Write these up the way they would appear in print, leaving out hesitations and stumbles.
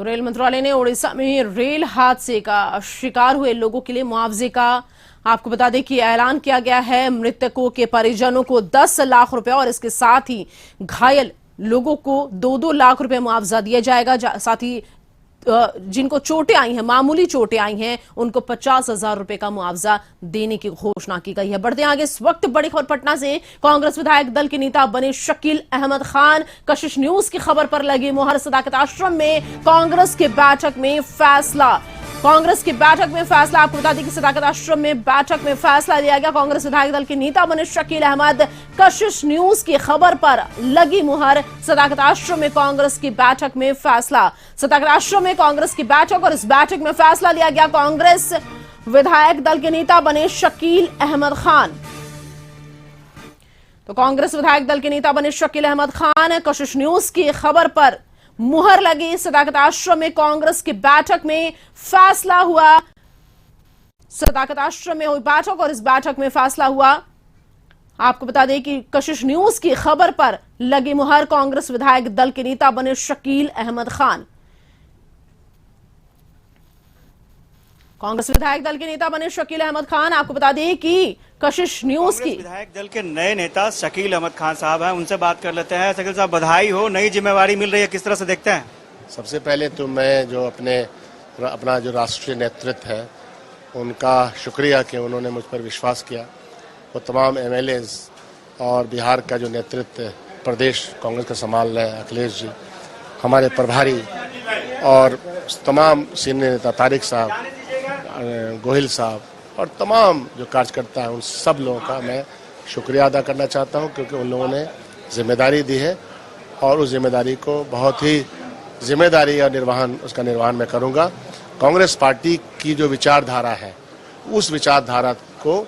तो रेल मंत्रालय ने उड़ीसा में रेल हादसे का शिकार हुए लोगों के लिए मुआवजे का आपको बता दें कि ऐलान किया गया है। मृतकों के परिजनों को 10 लाख रुपए और इसके साथ ही घायल लोगों को 2-2 लाख रुपए मुआवजा दिया जाएगा। साथ ही जिनको चोटें आई हैं, मामूली चोटें आई हैं, उनको 50,000 रुपए का मुआवजा देने की घोषणा की गई है। बढ़ते आगे, इस वक्त बड़ी खबर पटना से। कांग्रेस विधायक दल के नेता बने शकील अहमद खान कशिश न्यूज की खबर पर लगी मुहर। सदाकत आश्रम में कांग्रेस की बैठक में फैसला। आपको बता दें कि सदाकत आश्रम में बैठक में फैसला लिया गया। कांग्रेस विधायक दल के नेता बने शकील अहमद कशिश न्यूज की खबर पर लगी मुहर। सदाकत आश्रम में कांग्रेस की बैठक में फैसला। सदाकत आश्रम में कांग्रेस की बैठक और इस बैठक में फैसला लिया गया। कांग्रेस विधायक दल के नेता बने शकील अहमद खान। तो कांग्रेस विधायक दल के नेता बने शकील अहमद खान कशिश न्यूज की खबर पर मुहर लगी। सदाकत आश्रम में कांग्रेस की बैठक में फैसला हुआ। सदाकत आश्रम में हुई बैठक और इस बैठक में फैसला हुआ। आपको बता दें कि कशिश न्यूज की खबर पर लगी मुहर। कांग्रेस विधायक दल के नेता बने शकील अहमद खान। कांग्रेस विधायक दल के नेता बने शकील अहमद खान। आपको बता दें कि कशिश न्यूज की विधायक दल के नए नेता शकील अहमद खान साहब हैं, उनसे बात कर लेते हैं। शकील साहब, बधाई हो, नई जिम्मेवारी मिल रही है, किस तरह से देखते हैं? सबसे पहले तो मैं जो अपना जो राष्ट्रीय नेतृत्व है उनका शुक्रिया कि उन्होंने मुझ पर विश्वास किया। वो तमाम एमएलएज और बिहार का जो नेतृत्व प्रदेश कांग्रेस का संभाल रहे हैं, अखिलेश जी, हमारे प्रभारी और तमाम सीनियर नेता तारिक साहब, गोहिल साहब और तमाम जो कार्यकर्ता हैं, उन सब लोगों का मैं शुक्रिया अदा करना चाहता हूं, क्योंकि उन लोगों ने जिम्मेदारी दी है और उस जिम्मेदारी को बहुत ही जिम्मेदारी और उसका निर्वहन मैं करूंगा। कांग्रेस पार्टी की जो विचारधारा है, उस विचारधारा को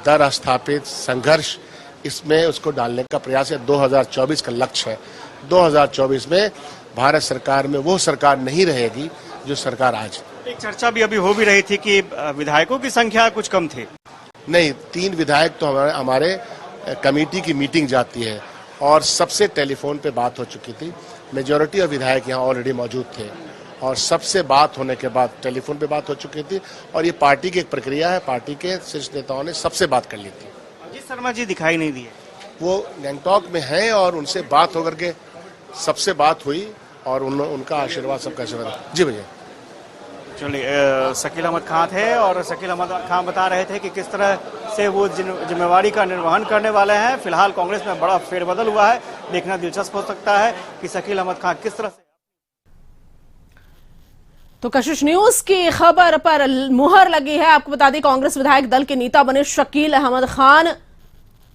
दर स्थापित संघर्ष इसमें उसको डालने का प्रयास है। 2024 का लक्ष्य है। 2024 में भारत सरकार में वो सरकार नहीं रहेगी जो सरकार आज। एक चर्चा भी अभी हो भी रही थी कि विधायकों की संख्या कुछ कम थी। नहीं, 3 विधायक तो हमारे कमेटी की मीटिंग जाती है और सबसे टेलीफोन पे बात हो चुकी थी। मेजॉरिटी ऑफ विधायक यहाँ ऑलरेडी मौजूद थे और सबसे बात होने के बाद टेलीफोन पे बात हो चुकी थी और ये पार्टी की एक प्रक्रिया है। पार्टी के शीर्ष नेताओं ने सबसे बात कर ली थी। अजीत शर्मा जी दिखाई नहीं दिए। वो गैंगटॉक में हैं और उनसे बात होकर के सबसे बात हुई और उनका आशीर्वाद, सबका आशीर्वाद। जी भैया। चलिए, शकील अहमद खान थे और शकील अहमद खान बता रहे थे कि किस तरह से वो जिम्मेवारी का निर्वहन करने वाले हैं। फिलहाल कांग्रेस में बड़ा फेरबदल हुआ है, देखना दिलचस्प हो सकता है कि शकील अहमद खान किस तरह से। तो कशिश न्यूज की खबर पर मुहर लगी है। आपको बता दें, कांग्रेस विधायक दल के नेता बने शकील अहमद खान।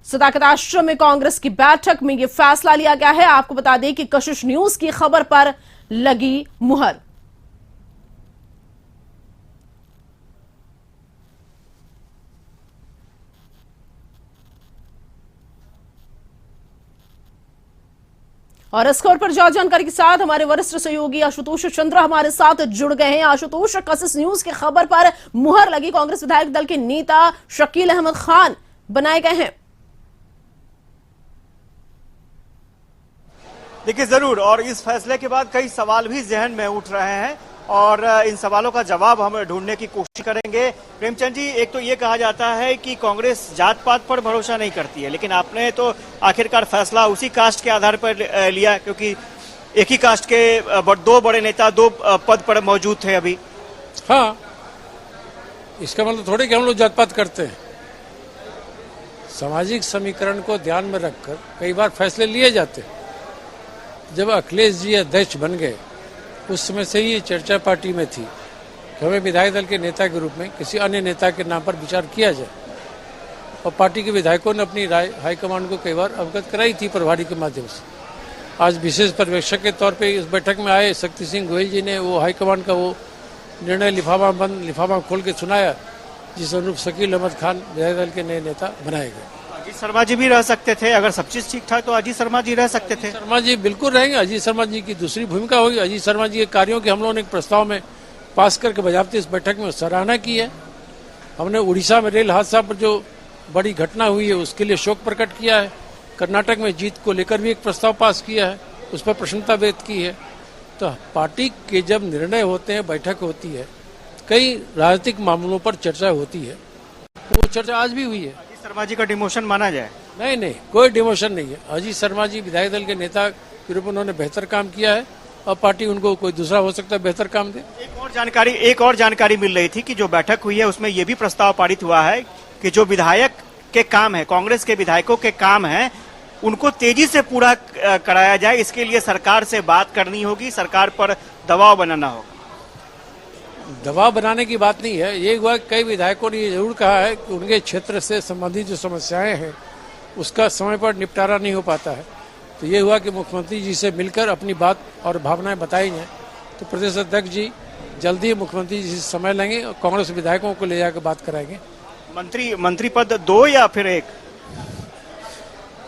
सदाकत आश्रम में कांग्रेस की बैठक में यह फैसला लिया गया है। आपको बता दें कि कशिश न्यूज की खबर पर लगी मुहर। और इस खबर पर ज्यादा जानकारी के साथ हमारे वरिष्ठ सहयोगी आशुतोष चंद्र हमारे साथ जुड़ गए हैं। आशुतोष, कशिश न्यूज की खबर पर मुहर लगी, कांग्रेस विधायक दल के नेता शकील अहमद खान बनाए गए हैं। देखिए, जरूर, और इस फैसले के बाद कई सवाल भी जहन में उठ रहे हैं और इन सवालों का जवाब हम ढूंढने की कोशिश करेंगे। प्रेमचंद जी, एक तो ये कहा जाता है कि कांग्रेस जात पात पर भरोसा नहीं करती है, लेकिन आपने तो आखिरकार फैसला उसी कास्ट के आधार पर लिया, क्योंकि एक ही कास्ट के 2 बड़े नेता 2 पद पर मौजूद थे अभी। हाँ, इसका मतलब थोड़े कि हम लोग जात पात करते हैं। सामाजिक समीकरण को ध्यान में रखकर कई बार फैसले लिए जाते हैं। जब अखिलेश जी अध्यक्ष बन गए, उस समय से ही चर्चा पार्टी में थी कि हमें विधायक दल के नेता के रूप में किसी अन्य नेता के नाम पर विचार किया जाए, और पार्टी के विधायकों ने अपनी राय हाईकमान को कई बार अवगत कराई थी प्रभारी के माध्यम से। आज विशेष पर्यवेक्षक के तौर पे इस बैठक में आए शक्ति सिंह गोहिल जी ने वो हाईकमान का वो निर्णय लिफाफा खोल के सुनाया, जिस अनुरूप शकील अहमद खान विधायक दल के नए नेता बनाए गए। अजीत शर्मा जी भी रह सकते थे, अगर सब चीज ठीक ठाक तो अजीत शर्मा जी रह सकते थे। शर्मा जी बिल्कुल रहेंगे। अजीत शर्मा जी की दूसरी भूमिका होगी। अजीत शर्मा जी के कार्यों की हम लोगों ने एक प्रस्ताव में पास करके बजाबती इस बैठक में सराहना की है। हमने उड़ीसा में रेल हादसा पर जो बड़ी घटना हुई है उसके लिए शोक प्रकट किया है। कर्नाटक में जीत को लेकर भी एक प्रस्ताव पास किया है, उस पर प्रसन्नता व्यक्त की है। तो पार्टी के जब निर्णय होते हैं, बैठक होती है, कई राजनीतिक मामलों पर चर्चा होती है, वो चर्चा आज भी हुई है। अजीत शर्मा जी का डिमोशन माना जाए? नहीं, कोई डिमोशन नहीं है। अजीत शर्मा जी विधायक दल के नेता के रूप में उन्होंने बेहतर काम किया है और पार्टी उनको कोई दूसरा हो सकता है बेहतर काम दे। एक और जानकारी मिल रही थी कि जो बैठक हुई है उसमें यह भी प्रस्ताव पारित हुआ है कि जो विधायक के काम है, कांग्रेस के विधायकों के काम है, उनको तेजी से पूरा कराया जाए। इसके लिए सरकार से बात करनी होगी, सरकार पर दबाव बनाना होगा। दबाव बनाने की बात नहीं है। ये हुआ कई विधायकों ने ये जरूर कहा है कि उनके क्षेत्र से संबंधित जो समस्याएं हैं उसका समय पर निपटारा नहीं हो पाता है। तो ये हुआ कि मुख्यमंत्री जी से मिलकर अपनी बात और भावनाएं बताई हैं। तो प्रदेश अध्यक्ष जी जल्दी ही मुख्यमंत्री जी से समय लेंगे और कांग्रेस विधायकों को ले जाकर बात कराएंगे। मंत्री पद 2 या फिर 1?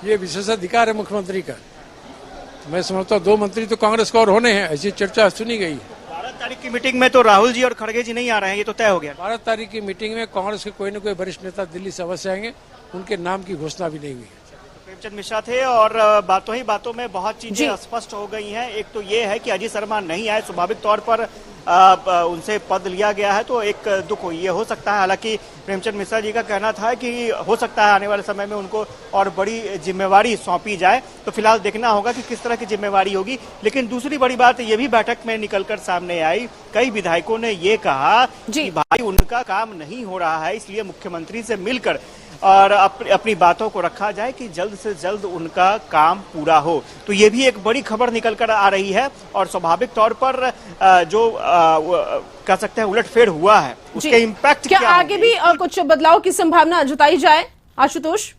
ये विशेष अधिकार है मुख्यमंत्री का। तो मैं समझता हूँ 2 मंत्री तो कांग्रेस को और होने हैं, ऐसी चर्चा सुनी गई है। 12 तारीख की मीटिंग में तो राहुल जी और खड़गे जी नहीं आ रहे हैं, ये तो तय हो गया। 12 तारीख की मीटिंग में कांग्रेस के कोई न कोई वरिष्ठ नेता दिल्ली से अवश्य आएंगे, उनके नाम की घोषणा भी नहीं हुई है। प्रेमचंद मिश्रा थे और बातों ही बातों में बहुत चीजें स्पष्ट हो गई हैं। एक तो ये है कि अजीत शर्मा नहीं आए, स्वाभाविक तौर पर उनसे पद लिया गया है, तो एक दुख ये हो सकता है। हालांकि प्रेमचंद मिश्रा जी का कहना था कि हो सकता है आने वाले समय में उनको और बड़ी जिम्मेवारी सौंपी जाए। तो फिलहाल देखना होगा कि किस तरह की जिम्मेवारी होगी। लेकिन दूसरी बड़ी बात ये भी बैठक में निकलकर सामने आई, कई विधायकों ने ये कहा कि भाई उनका काम नहीं हो रहा है, इसलिए मुख्यमंत्री से मिलकर और अपनी बातों को रखा जाए कि जल्द से जल्द उनका काम पूरा हो। तो ये भी एक बड़ी खबर निकल कर आ रही है और स्वाभाविक तौर पर जो कह सकते हैं उलटफेर हुआ है उसके इम्पैक्ट क्या आगे भी कुछ बदलाव की संभावना जताई जाए? आशुतोष,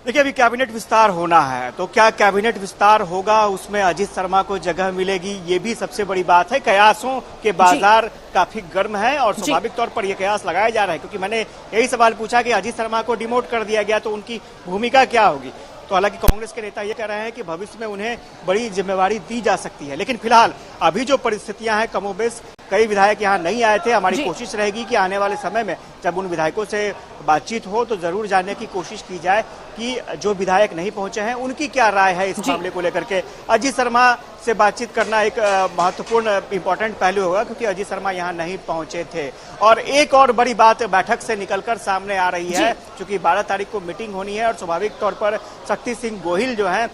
देखिए अभी कैबिनेट विस्तार होना है, तो क्या कैबिनेट विस्तार होगा, उसमें अजीत शर्मा को जगह मिलेगी, ये भी सबसे बड़ी बात है। कयासों के बाजार काफी गर्म है और स्वाभाविक तौर पर यह कयास लगाया जा रहा है, क्योंकि मैंने यही सवाल पूछा कि अजीत शर्मा को डिमोट कर दिया गया तो उनकी भूमिका क्या होगी। तो हालांकि कांग्रेस के नेता ये कह रहे हैं कि भविष्य में उन्हें बड़ी जिम्मेवारी दी जा सकती है। लेकिन फिलहाल अभी जो परिस्थितियां हैं, कमोबेश कई विधायक यहाँ नहीं आए थे। हमारी कोशिश रहेगी कि आने वाले समय में जब उन विधायकों से बातचीत हो तो जरूर जानने की कोशिश की जाए कि जो विधायक नहीं पहुंचे हैं उनकी क्या राय है इस मामले को लेकर के। अजीत शर्मा से बातचीत करना एक महत्वपूर्ण इंपॉर्टेंट पहलू होगा, क्योंकि अजीत शर्मा यहाँ नहीं पहुंचे थे। और एक और बड़ी बात बैठक से निकलकर सामने आ रही है, क्योंकि 12 तारीख को मीटिंग होनी है और स्वाभाविक तौर पर शक्ति सिंह गोहिल जो है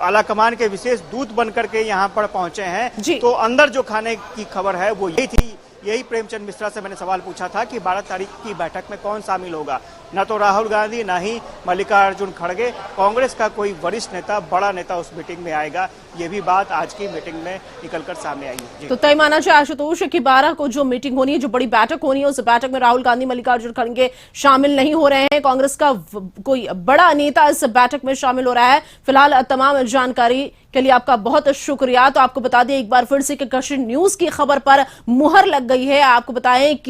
आलाकमान के विशेष दूत बनकर के यहाँ पर पहुंचे हैं। तो अंदर जो खाने की खबर है वो यही थी। यही प्रेमचंद मिश्रा से मैंने सवाल पूछा था कि 12 तारीख की बैठक में कौन शामिल होगा। न तो राहुल गांधी, न ही मल्लिकार्जुन खड़गे, कांग्रेस का कोई वरिष्ठ नेता, बड़ा नेता उस मीटिंग में आएगा। ये भी बात आज की मीटिंग में निकलकर सामने आई है। तो तय माना जाए आशुतोष कि 12 को जो मीटिंग होनी है, जो बड़ी बैठक होनी है, उस बैठक में राहुल गांधी, मल्लिकार्जुन खड़गे शामिल नहीं हो रहे हैं। कांग्रेस का कोई बड़ा नेता इस बैठक में शामिल हो रहा है। फिलहाल तमाम जानकारी के लिए आपका बहुत शुक्रिया। तो आपको बता दें एक बार फिर से कि कशिश न्यूज की खबर पर मुहर लग गई है। आपको बताएं कि